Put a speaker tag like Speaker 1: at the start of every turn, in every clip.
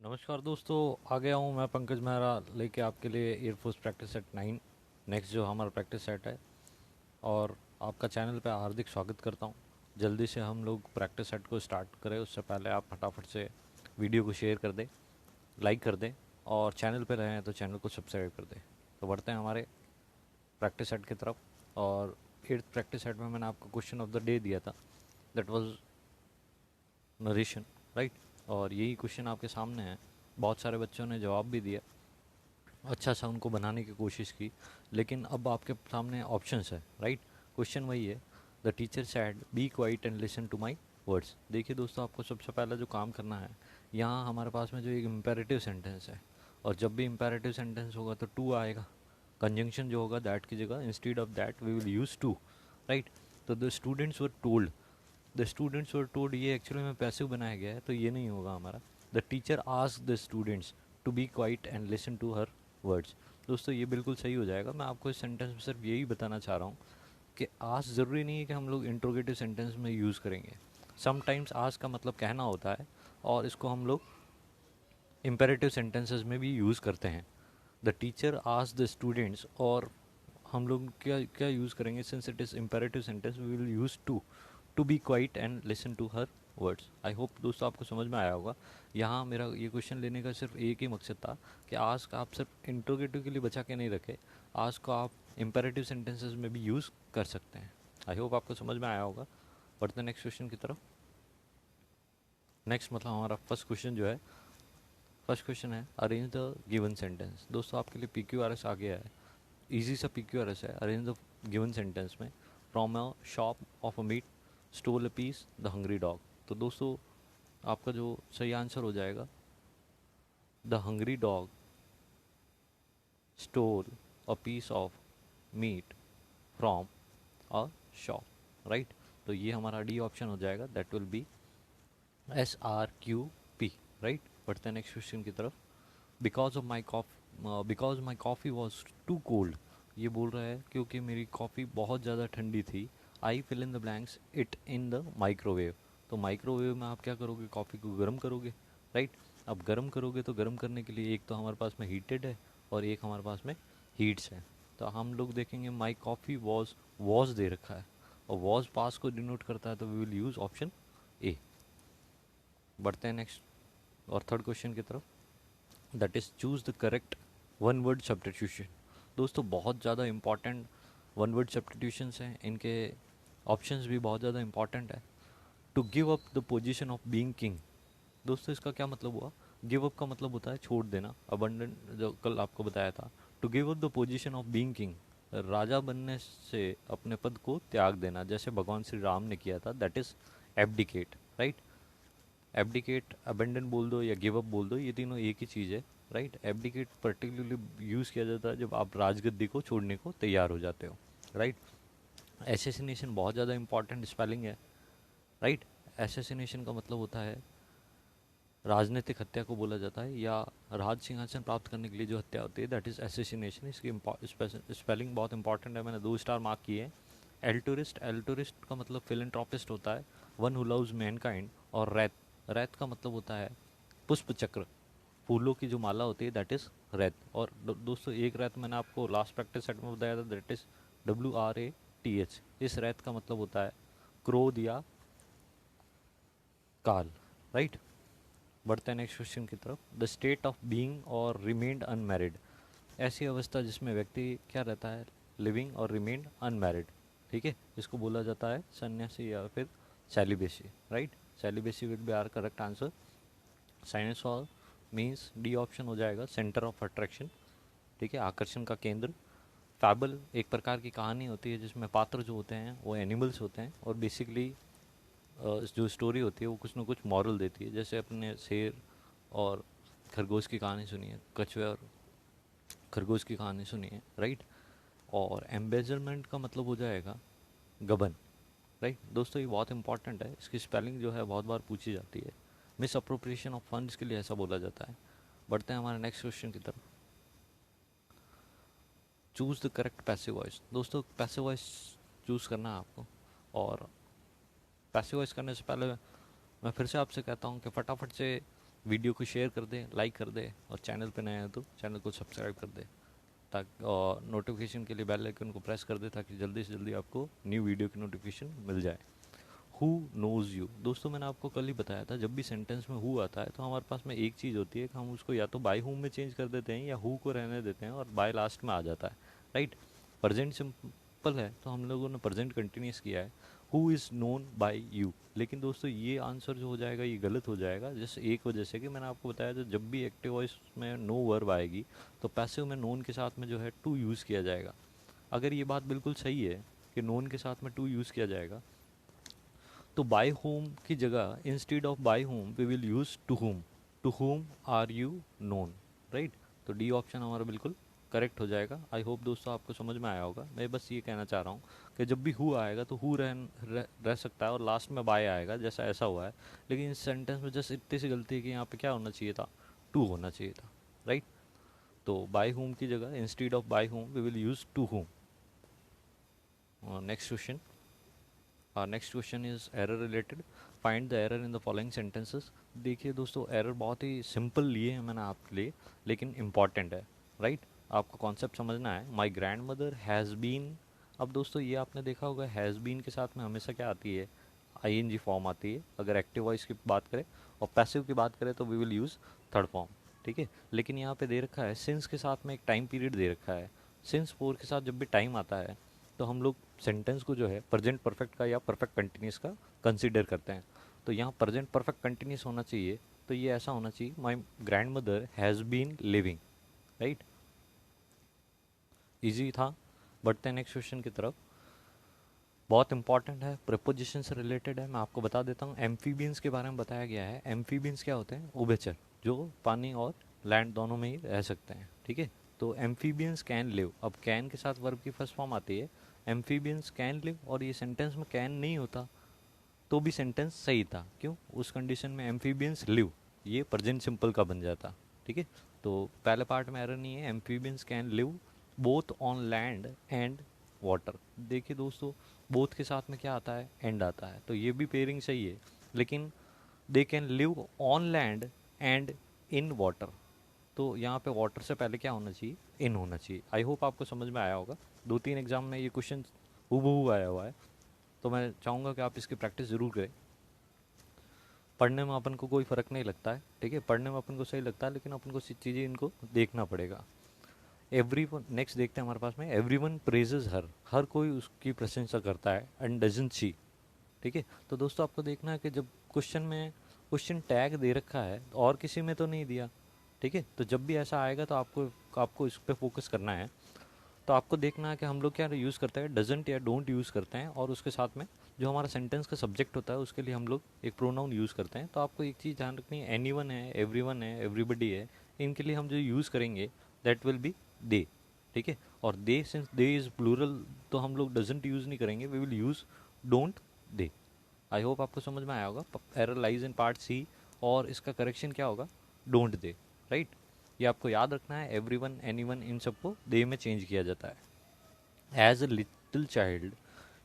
Speaker 1: नमस्कार दोस्तों। आ गया हूँ मैं पंकज मेहरा लेके आपके लिए एयरफोर्स प्रैक्टिस सेट 9 नेक्स्ट जो हमारा प्रैक्टिस सेट है। और आपका चैनल पे हार्दिक स्वागत करता हूँ। जल्दी से हम लोग प्रैक्टिस सेट को स्टार्ट करें उससे पहले आप फटाफट से वीडियो को शेयर कर दें, लाइक कर दें और चैनल पे रहे हैं तो चैनल को सब्सक्राइब कर दें। तो बढ़ते हैं हमारे प्रैक्टिस सेट की तरफ। और एट्थ प्रैक्टिस सेट में मैंने आपको क्वेश्चन ऑफ द डे दिया था, दैट वाज नरेशन, राइट। और यही क्वेश्चन आपके सामने है। बहुत सारे बच्चों ने जवाब भी दिया, अच्छा सा उनको बनाने की कोशिश की, लेकिन अब आपके सामने ऑप्शंस है, राइट। क्वेश्चन वही है, the teacher said be quiet and listen to my words. देखिए दोस्तों, आपको सबसे पहला जो काम करना है, यहाँ हमारे पास में जो एक इम्पेरेटिव सेंटेंस है, और जब भी इम्पेरेटिव सेंटेंस होगा तो टू आएगा। कंजंक्शन जो होगा दैट की जगह instead of that we will use to, right. तो द स्टूडेंट्स वर टोल्ड ये एक्चुअली में पैसिव बनाया गया है, तो ये नहीं होगा हमारा। The teacher ask the students to be quiet and listen to her words. दोस्तों ये बिल्कुल सही हो जाएगा। मैं आपको इस सेंटेंस में सिर्फ यही बताना चाह रहा हूँ कि आस्क ज़रूरी नहीं है कि हम लोग इंट्रोगेटिव सेंटेंस में यूज़ करेंगे। समटाइम्स आस्क का मतलब कहना होता है, और इसको हम लोग इम्पेरेटिव सेंटेंसेस में भी यूज़ करते हैं। The teacher ask the students, और हम लोग क्या क्या यूज़ करेंगे, since it is imperative sentence we will use to be quiet and listen to her words. I hope दोस्तों आपको समझ में आया होगा। यहाँ मेरा ये क्वेश्चन लेने का सिर्फ एक ही मकसद था कि आज का आप सिर्फ इंट्रोगेटिव के लिए बचा के नहीं रखे, आज को आप इम्पेरेटिव सेंटेंसेस में भी यूज़ कर सकते हैं। आई होप आपको समझ में आया होगा। बढ़ते नेक्स्ट क्वेश्चन की तरफ। नेक्स्ट मतलब हमारा फर्स्ट क्वेश्चन जो है, फर्स्ट क्वेश्चन है अरेंज द गिवन सेंटेंस। दोस्तों आपके लिए PQRS आ गया है, इजी सा PQRS है। अरेंज द गिवन सेंटेंस में, from a shop of a meat stole a piece the hungry dog. तो दोस्तों आपका जो सही आंसर हो जाएगा, the hungry dog stole a piece of meat from a shop, right. तो ये हमारा डी ऑप्शन हो जाएगा, that will be SRQP, right. बढ़ते हैं नेक्स्ट क्वेश्चन की तरफ। Because my coffee was too cold. ये बोल रहा है क्योंकि मेरी कॉफ़ी बहुत ज़्यादा ठंडी थी। I fill in the blanks it in the microwave. तो माइक्रोवेव में आप क्या करोगे, कॉफ़ी को गर्म करोगे, राइट। अब गर्म करोगे तो गर्म करने के लिए एक तो हमारे पास में हीटेड है और एक हमारे पास में हीट्स है। तो हम लोग देखेंगे माई कॉफ़ी वॉज दे रखा है, और वॉज पास को डिनोट करता है, तो we will use option A. बढ़ते हैं नेक्स्ट और थर्ड क्वेश्चन की तरफ, that is choose the correct one word substitution. दोस्तों बहुत ज़्यादा इंपॉर्टेंट वन वर्ड सब्स्टिट्यूशंस हैं, इनके ऑप्शंस भी बहुत ज़्यादा इंपॉर्टेंट है। To give up the position of being king. दोस्तों इसका क्या मतलब हुआ, गिव अप का मतलब होता है छोड़ देना, अबंडन जो कल आपको बताया था। To give up the position of being king, राजा बनने से अपने पद को त्याग देना, जैसे भगवान श्री राम ने किया था, that is abdicate, right. Abdicate, abandon बोल दो या गिव अप बोल दो, ये तीनों एक ही चीज़ है, राइट। एब्डिकेट पर्टिकुलरली यूज़ किया जाता है जब आप राजगद्दी को छोड़ने को तैयार हो जाते हो, राइट। एसेसिनेशन बहुत ज़्यादा इंपॉर्टेंट स्पेलिंग है, राइट। एसेसिनेशन का मतलब होता है राजनीतिक हत्या को बोला जाता है, या राज सिंहासन प्राप्त करने के लिए जो हत्या होती है, दैट इज़ एसेसिनेशन। इसकी स्पेलिंग बहुत इंपॉर्टेंट है, मैंने 2 स्टार मार्क किए हैं। एल्टुरिस्ट का मतलब फिलेंट्रोपिस्ट होता है, वन हु लव्स मैनकाइंड। और रैत का मतलब होता है पुष्प चक्र, फूलों की जो माला होती है, दैट इज़ रैत। और दोस्तों एक रैत मैंने आपको लास्ट प्रैक्टिस सेट में बताया था, दैट इज़ WRATH। इस रैत का मतलब होता है क्रोध या काल, राइट। बढ़ते हैं नेक्स्ट क्वेश्चन की तरफ। द स्टेट ऑफ बीइंग और रिमेन्ड अनमैरिड। ऐसी अवस्था जिसमें व्यक्ति क्या रहता है, लिविंग और रिमेन्ड अनमैरिड, ठीक है। इसको बोला जाता है सन्यासी या फिर celibacy, right. Celibacy will be our correct answer. साइनसॉल मीन्स डी ऑप्शन हो जाएगा, सेंटर ऑफ अट्रैक्शन, ठीक है, आकर्षण का केंद्र। फैबल एक प्रकार की कहानी होती है जिसमें पात्र जो होते हैं वो एनिमल्स होते हैं, और बेसिकली जो स्टोरी होती है वो कुछ ना कुछ मॉरल देती है। जैसे अपने शेर और खरगोश की कहानी सुनिए, कछुए और खरगोश की कहानी सुनिए, राइट। और एम्बेजलमेंट का मतलब हो जाएगा गबन, राइट। दोस्तों ये बहुत इंपॉर्टेंट है, इसकी स्पेलिंग जो है बहुत बार पूछी जाती है। मिस अप्रोप्रिएशन ऑफ फंड्स के लिए ऐसा बोला जाता है। बढ़ते हैं हमारे नेक्स्ट क्वेश्चन की तरफ। Choose the correct passive voice. दोस्तों पैसिव वॉइस चूज़ करना है आपको, और पैसिव वॉइस करने से पहले मैं फिर से आपसे कहता हूँ कि फटाफट से वीडियो को शेयर कर दे, लाइक कर दे, और चैनल पे नया है तो चैनल को सब्सक्राइब कर दे, ताकि और नोटिफिकेशन के लिए बेल आइकन को प्रेस कर दे ताकि जल्दी से जल्दी आपको न्यू वीडियो की नोटिफिकेशन मिल जाए। हु नोज़ यू, दोस्तों मैंने आपको कल ही बताया था, जब भी सेंटेंस में हु आता है तो हमारे पास में एक चीज़ होती है कि हम उसको या तो बाय हुम में चेंज कर देते हैं या हु को रहने देते हैं और बाय लास्ट में आ जाता है, राइट। प्रेजेंट सिंपल है तो हम लोगों ने प्रेजेंट कंटिन्यूस किया है, who is known by you. लेकिन दोस्तों ये आंसर जो हो जाएगा ये गलत हो जाएगा, जैसे एक वजह से कि मैंने आपको बताया था जब भी एक्टिव वॉइस में नो वर्ब आएगी तो पैसिव में नोन के साथ में जो है टू यूज़ किया जाएगा। अगर ये बात बिल्कुल सही है कि नोन के साथ में टू यूज़ किया जाएगा तो बाय होम की जगह instead of by home we will use to home are you known, right. तो डी ऑप्शन हमारा बिल्कुल करेक्ट हो जाएगा। आई होप दोस्तों आपको समझ में आया होगा। मैं बस ये कहना चाह रहा हूँ कि जब भी हु आएगा तो हु रह सकता है और लास्ट में बाय आएगा, जैसा ऐसा हुआ है। लेकिन इस सेंटेंस में जस्ट इतनी सी गलती है कि यहाँ पे क्या होना चाहिए था, टू होना चाहिए था, राइट। तो बाय होम की जगह instead of by home we will use to home. Next question, our next question is error related, find the error in the following sentences। देखिए दोस्तों एरर बहुत ही सिंपल लिए हैं मैंने आपके लिए, लेकिन इम्पॉर्टेंट है, राइट। आपको कॉन्सेप्ट समझना है। My grandmother has been, अब दोस्तों ये आपने देखा होगा हैज़ बीन के साथ में हमेशा क्या आती है, आईएनजी फॉर्म आती है अगर एक्टिव वॉइस की बात करें, और पैसिव की बात करें तो we will use third form, ठीक है। लेकिन यहाँ पे दे रखा है सिंस के साथ में एक टाइम पीरियड दे रखा है। सिंस फोर के साथ जब भी टाइम आता है तो हम लोग सेंटेंस को जो है प्रेजेंट परफेक्ट का या परफेक्ट कंटिन्यूस का कंसीडर करते हैं। तो यहाँ प्रेजेंट परफेक्ट कंटिन्यूस होना चाहिए, तो ये ऐसा होना चाहिए my grandmother has been living, right. Easy था। बढ़ते हैं नेक्स्ट क्वेश्चन की तरफ। बहुत इंपॉर्टेंट है, प्रेपोजिशन से रिलेटेड है। मैं आपको बता देता हूँ, एम्फीबियंस के बारे में बताया गया है। एम्फीबियंस क्या होते हैं, उभयचर जो पानी और लैंड दोनों में ही रह सकते हैं, ठीक है। तो एम्फीबियंस कैन लिव, अब कैन के साथ वर्ब की फर्स्ट फॉर्म आती है एम्फीबियंस कैन लिव, और ये सेंटेंस में कैन नहीं होता तो भी सेंटेंस सही था। क्यों, उस कंडीशन में एम्फीबियंस लिव ये प्रेजेंट सिंपल का बन जाता, ठीक है। तो पहले पार्ट में एरर नहीं है, amphibians can live both on land and water. देखिए दोस्तों बोथ के साथ में क्या आता है, एंड आता है, तो ये भी पेयरिंग सही है। लेकिन they can live on land and in water, तो यहाँ पे वाटर से पहले क्या होना चाहिए, इन होना चाहिए। आई होप आपको समझ में आया होगा। 2-3 एग्जाम में ये क्वेश्चन हूबहू आया हुआ है, तो मैं चाहूँगा कि आप इसकी प्रैक्टिस ज़रूर करें। पढ़ने में अपन को कोई फ़र्क नहीं लगता है, ठीक है, पढ़ने में अपन को सही लगता है, लेकिन अपन को चीज़ें इनको देखना पड़ेगा। एवरी वन, नेक्स्ट देखते हैं हमारे पास में, एवरी वन प्रेजेज हर, हर कोई उसकी प्रशंसा करता है, एंड डजंट शी, ठीक है। तो दोस्तों आपको देखना है कि जब क्वेश्चन में क्वेश्चन टैग दे रखा है और किसी में तो नहीं दिया, ठीक है। तो जब भी ऐसा आएगा तो आपको आपको इस पर फोकस करना है। तो आपको देखना है कि हम लोग क्या यूज़ करते हैं, डजंट या डोंट यूज़ करते हैं, और उसके साथ में जो हमारा सेंटेंस का सब्जेक्ट होता है उसके लिए हम लोग एक प्रोनाउन यूज़ करते हैं। तो आपको एक चीज़ ध्यान रखनी है, एनीवन है, एवरीवन है, एवरीबडी है, इनके लिए हम जो यूज़ करेंगे दैट विल बी दे, ठीक है। और they, since they is plural तो हम लोग डजंट यूज़ नहीं करेंगे, we will use don't they. I hope आपको समझ में आया होगा। Error lies in part C, और इसका करेक्शन क्या होगा, डोंट दे, राइट। ये आपको याद रखना है, एवरीवन, एनीवन, इन सबको दे में चेंज किया जाता है। As a little child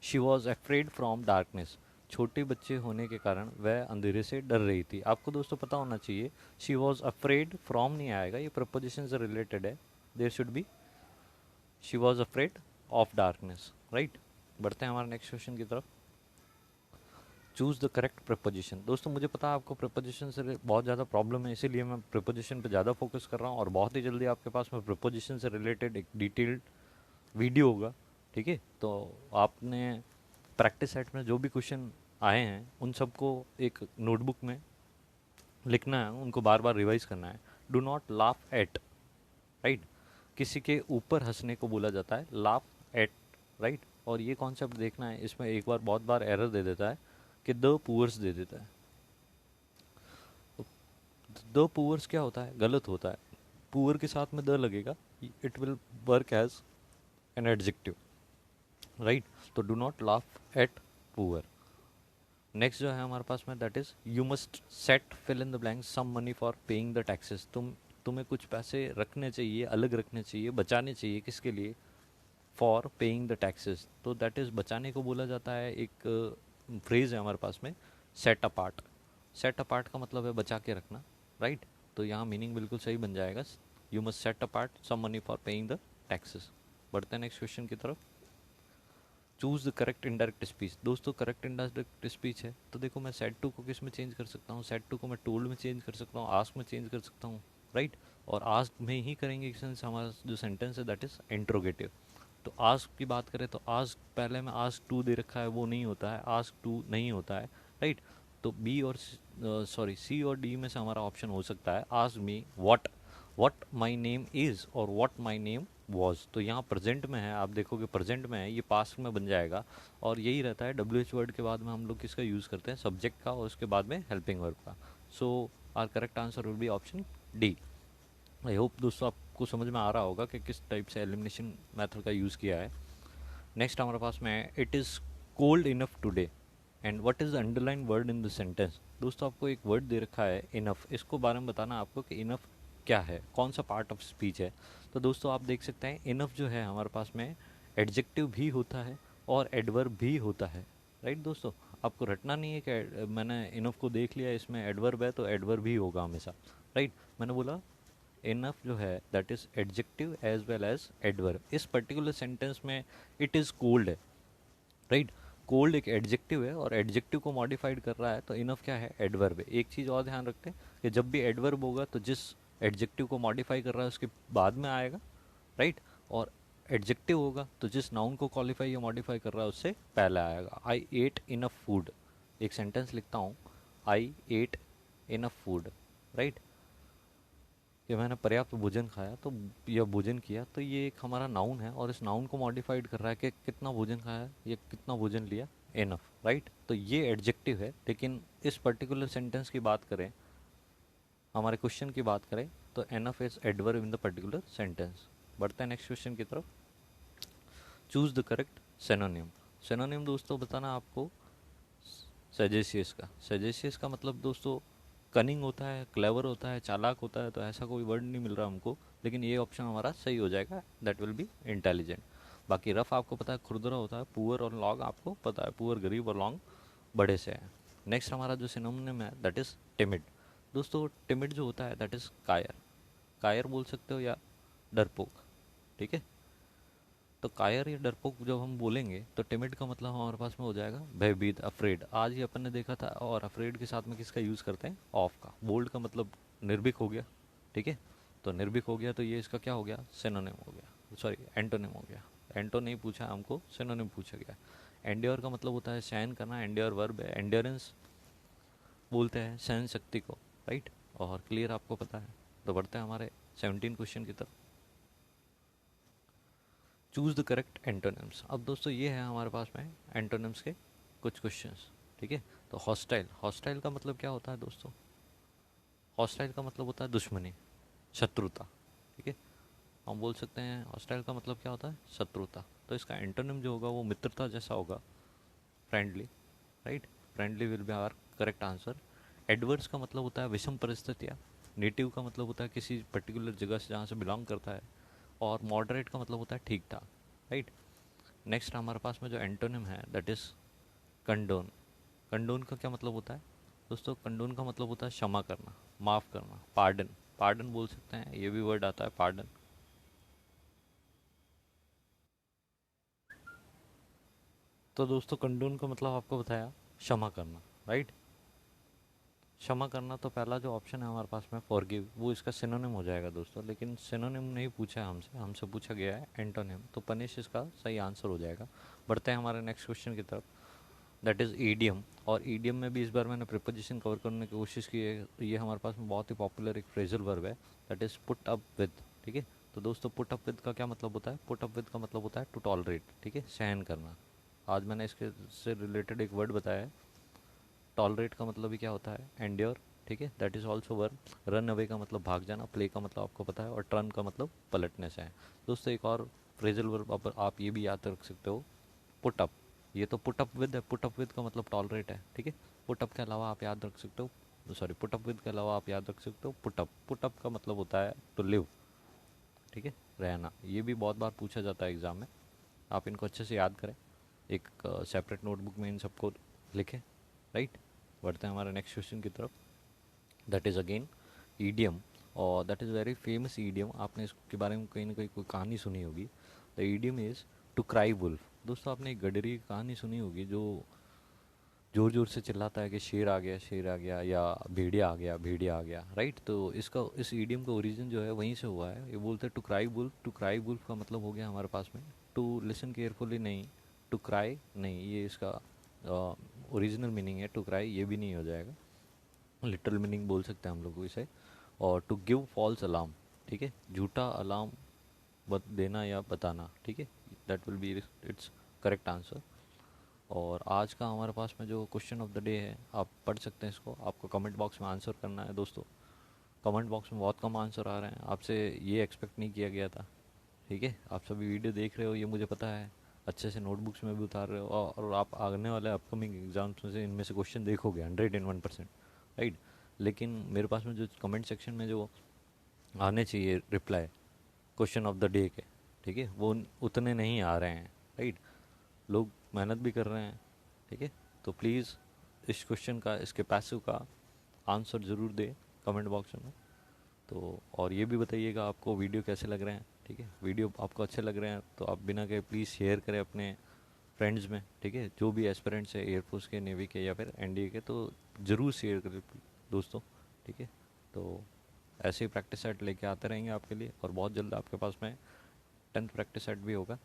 Speaker 1: she was afraid from darkness, छोटे बच्चे होने के कारण वह अंधेरे से डर रही थी। आपको दोस्तों पता होना चाहिए शी वॉज अफ्रेड फ्रॉम नहीं आएगा, ये प्रपोजिशन से रिलेटेड है, there should be she was afraid of darkness, right. बढ़ते हैं हमारे नेक्स्ट क्वेश्चन की तरफ। Choose the correct preposition. दोस्तों मुझे पता है आपको प्रपोजिशन से बहुत ज़्यादा प्रॉब्लम है, इसीलिए मैं प्रपोजिशन पे ज़्यादा फोकस कर रहा हूँ, और बहुत ही जल्दी आपके पास में प्रपोजिशन से रिलेटेड एक डिटेल्ड वीडियो होगा, ठीक है। तो आपने प्रैक्टिस सेट में जो भी क्वेश्चन आए हैं उन सबको एक नोटबुक में लिखना है, उनको बार बार रिवाइज करना है। Do not laugh eight, right. किसी के ऊपर हंसने को बोला जाता है लाफ एट, राइट। और ये कॉन्सेप्ट देखना है, इसमें एक बार बहुत बार एरर दे देता है कि द पुअर्स दे देता है। द पुअर्स क्या होता है, गलत होता है। पुअर के साथ में द लगेगा, it will work as an adjective, right. तो do not laugh at poor. Next जो है हमारे पास में that is you must set fill in the blank some money for paying the taxes. तुम्हें कुछ पैसे रखने चाहिए, अलग रखने चाहिए, बचाने चाहिए, किसके लिए, फॉर पेइंग द टैक्सेस। तो दैट इज़ बचाने को बोला जाता है। एक फ्रेज है हमारे पास में, सेट अपार्ट। सेट अपार्ट का मतलब है बचा के रखना, राइट। तो यहाँ मीनिंग बिल्कुल सही बन जाएगा, you must set apart some money for paying the taxes. बढ़ते हैं नेक्स्ट क्वेश्चन की तरफ। Choose the correct indirect speech. दोस्तों करेक्ट इनडायरेक्ट स्पीच है तो देखो मैं सेड टू को किस में चेंज कर सकता हूँ, सेड टू को मैं टोल्ड में चेंज कर सकता हूँ, आस्क में चेंज कर सकता हूँ, राइट। और आस्क में ही करेंगे सिंस हमारा जो सेंटेंस है दैट इज इंट्रोगेटिव। तो आस्क की बात करें तो आस्क पहले में आस्क टू दे रखा है, वो नहीं होता है, आस्क टू नहीं होता है, राइट। तो बी और सॉरी सी और डी में से हमारा ऑप्शन हो सकता है ask me what my name is और व्हाट माई नेम वॉज। तो यहाँ प्रेजेंट में है, आप देखोगे प्रेजेंट में है, ये पास्ट में बन जाएगा। और यही रहता है डब्ल्यू एच वर्ड के बाद में हम लोग किसका यूज़ करते हैं, सब्जेक्ट का, और उसके बाद में हेल्पिंग वर्ब का। So our correct answer will be option D. I hope दोस्तों आपको समझ में आ रहा होगा कि किस टाइप से एलिमिनेशन मेथड का यूज़ किया है। नेक्स्ट हमारे पास में है it is cold enough today and what is the underline word in the sentence. दोस्तों आपको एक वर्ड दे रखा है इनफ, इसको बारे में बताना आपको कि इनफ क्या है, कौन सा पार्ट ऑफ स्पीच है। तो दोस्तों आप देख सकते हैं इनफ जो है हमारे पास में एडजेक्टिव भी होता है और एडवर्ब भी होता है, राइट। दोस्तों आपको रटना नहीं है कि मैंने इनफ को देख लिया इसमें एडवर्ब है तो एडवर्ब भी होगा हमेशा, राइट। मैंने बोला इनफ जो है that is adjective as well as adverb. इस पर्टिकुलर सेंटेंस में इट इज़ कोल्ड है, राइट। कोल्ड एक एडजेक्टिव है और एडजेक्टिव को मॉडिफाइड कर रहा है, तो इनफ क्या है, एडवर्ब है। एक चीज़ और ध्यान रखते हैं कि जब भी एडवर्ब होगा तो जिस एडजेक्टिव को मॉडिफाई कर रहा है उसके बाद में आएगा, राइट। और एडजेक्टिव होगा तो जिस नाउन को क्वालिफाई या मॉडिफाई कर रहा है उससे पहले आएगा। आई एट इनफ फूड, एक सेंटेंस लिखता हूँ, आई एट इनफ फूड, राइट। कि मैंने पर्याप्त भोजन खाया तो या भोजन किया, तो ये एक हमारा नाउन है और इस नाउन को मॉडिफाइड कर रहा है कि कितना भोजन खाया या कितना भोजन लिया, एनफ, राइट। तो ये एडजेक्टिव है। लेकिन इस पर्टिकुलर सेंटेंस की बात करें, हमारे क्वेश्चन की बात करें, तो enough is adverb in the particular sentence. बढ़ते हैं नेक्स्ट क्वेश्चन की तरफ। Choose the correct synonym. Synonym दोस्तों बताना आपको सजेशियस का। सजेशियस का मतलब दोस्तों कनिंग होता है, क्लेवर होता है, चालाक होता है, तो ऐसा कोई वर्ड नहीं मिल रहा हमको, लेकिन ये ऑप्शन हमारा सही हो जाएगा, दैट विल बी इंटेलिजेंट। बाकी रफ आपको पता है खुरदरा होता है, पुअर और लॉन्ग आपको पता है, पुअर गरीब और लॉन्ग बड़े से है। नेक्स्ट हमारा जो सिनोनिम है दैट इज़ टिमिड। दोस्तों टिमिड जो होता है दैट इज़ कायर, कायर बोल सकते हो या डरपोक, ठीक है। तो कायर या डरपोक जब हम बोलेंगे तो टिमिड का मतलब हमारे पास में हो जाएगा भयभीत, अफ्रेड। आज ही अपन ने देखा था, और अफ्रेड के साथ में किसका यूज़ करते हैं, ऑफ का। बोल्ड का मतलब निर्भीक हो गया, ठीक है। तो निर्भीक हो गया तो ये इसका क्या हो गया, सिनोनिम हो गया, सॉरी एंटोनिम हो गया। एंटो नहीं पूछा हमको, सिनोनिम पूछा गया। एंड्योर का मतलब होता है सहन करना, एंड्योर वर्ब है, एंड्योरेंस बोलते हैं सहन शक्ति को, राइट। और क्लियर आपको पता है। तो बढ़ते हैं हमारे 17 क्वेश्चन की तरफ। Choose the correct antonyms. अब दोस्तों ये है हमारे पास में एंटोनिम्स के कुछ क्वेश्चंस, ठीक है। तो हॉस्टाइल, हॉस्टाइल का मतलब क्या होता है दोस्तों, हॉस्टाइल का मतलब होता है दुश्मनी, शत्रुता, ठीक है। हम बोल सकते हैं हॉस्टाइल का मतलब क्या होता है, शत्रुता। तो इसका एंटोनिम जो होगा वो मित्रता जैसा होगा, friendly, right. Friendly will be our correct answer. Adverse का मतलब होता है विषम परिस्थितियाँ। नेटिव का मतलब होता है किसी पर्टिकुलर जगह से जहाँ से बिलोंग करता है। और मॉडरेट का मतलब होता है ठीक ठाक, राइट। नेक्स्ट हमारे पास में जो एंटोनिम है दैट इज़ कंडोन। कंडोन का क्या मतलब होता है दोस्तों, कंडोन का मतलब होता है क्षमा करना, माफ़ करना, पार्डन। पार्डन बोल सकते हैं, ये भी वर्ड आता है पार्डन। तो दोस्तों कंडोन का मतलब आपको बताया क्षमा करना, राइट। क्षमा करना, तो पहला जो ऑप्शन है हमारे पास में फॉरगिव, वो इसका सिनोनिम हो जाएगा दोस्तों। लेकिन सिनोनिम नहीं पूछा है हमसे, हमसे पूछा गया है एंटोनिम, तो पनिश इसका सही आंसर हो जाएगा। बढ़ते हैं हमारे नेक्स्ट क्वेश्चन की तरफ, दैट इज़ ईडियम। और ईडियम में भी इस बार मैंने प्रिपोजिशन कवर करने की कोशिश की है। ये हमारे पास में बहुत ही पॉपुलर एक फ्रेजल वर्ब है, that is put up with, ठीक है। तो दोस्तों पुट अप विद का क्या मतलब होता है, पुट अप विद का मतलब होता है टू टॉलरेट, ठीक है, सहन करना। आज मैंने इसके से रिलेटेड एक वर्ड बताया है। टॉलरेट का मतलब भी क्या होता है, एंड्योर, ठीक है, that is also verb. Run away का मतलब भाग जाना, प्ले का मतलब आपको पता है, और टर्न का मतलब पलटने से है। दोस्तों एक और फ्रेजल वर्ब आप ये भी याद रख सकते हो, पुट अप। ये तो पुट अप विद है, पुट अप विद का मतलब टॉलरेट है, ठीक है। पुट अप के अलावा आप याद रख सकते हो, सॉरी पुट अप विद के अलावा आप याद रख सकते हो पुट अप। पुट अप का मतलब होता है टू लिव, ठीक है, रहना। ये भी बहुत बार पूछा जाता है एग्ज़ाम में, आप इनको अच्छे से याद करें, एक सेपरेट नोटबुक में इन सबको लिखें, राइट। बढ़ते हैं हमारे नेक्स्ट क्वेश्चन की तरफ, दैट इज़ अगेन ईडियम, और that is very famous idiom, आपने इसके बारे में कहीं ना कहीं कोई कहानी सुनी होगी। The idiom is to cry wolf. दोस्तों आपने एक गडरी की कहानी सुनी होगी जो ज़ोर ज़ोर से चिल्लाता है कि शेर आ गया, शेर आ गया, या भेड़िया आ गया, भेड़िया आ गया, राइट। तो इसका, इस ईडियम का ओरिजिन जो है वहीं से हुआ है। ये बोलते हैं to cry wolf. To cry wolf का मतलब हो गया हमारे पास में टू लिसन केयरफुली नहीं, टू क्राई नहीं, ये इसका ओरिजिनल मीनिंग है। टू क्राई ये भी नहीं हो जाएगा, लिटरल मीनिंग बोल सकते हैं हम लोग इसे। और टू गिव फॉल्स अलार्म, ठीक है, झूठा अलार्म देना या बताना, ठीक है, that will B it's correct answer. और आज का हमारे पास में जो क्वेश्चन ऑफ द डे है, आप पढ़ सकते हैं इसको, आपको कमेंट बॉक्स में आंसर करना है दोस्तों। कमेंट बॉक्स में बहुत कम आंसर आ रहे हैं, आपसे ये एक्सपेक्ट नहीं किया गया था, ठीक है। आप सभी वीडियो देख रहे हो, ये मुझे पता है, अच्छे से नोटबुक्स में भी उतार रहे हो, और आप आने वाले अपकमिंग एग्जाम्स में से इनमें से क्वेश्चन देखोगे 101%, राइट। लेकिन मेरे पास में जो कमेंट सेक्शन में जो आने चाहिए reply question of the day के, ठीक है, वो उतने नहीं आ रहे हैं, राइट। लोग मेहनत भी कर रहे हैं, ठीक है। तो प्लीज़ इस क्वेश्चन का, इसके पैसिव का आंसर ज़रूर दे कमेंट बॉक्स में। तो और ये भी बताइएगा आपको वीडियो कैसे लग रहे हैं, ठीक है। वीडियो आपको अच्छे लग रहे हैं तो आप बिना कहे प्लीज़ शेयर करें अपने फ्रेंड्स में, ठीक है, जो भी एस्पिरेंट्स है एयरफोर्स के, नेवी के या फिर एनडीए के, तो ज़रूर शेयर करें दोस्तों, ठीक है। तो ऐसे ही प्रैक्टिस सेट लेके आते रहेंगे आपके लिए, और बहुत जल्द आपके पास में 10th प्रैक्टिस सेट भी होगा।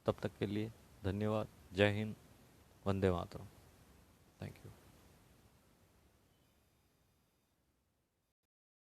Speaker 1: तब तक के लिए धन्यवाद। जय हिंद, वंदे मातरम। Thank you.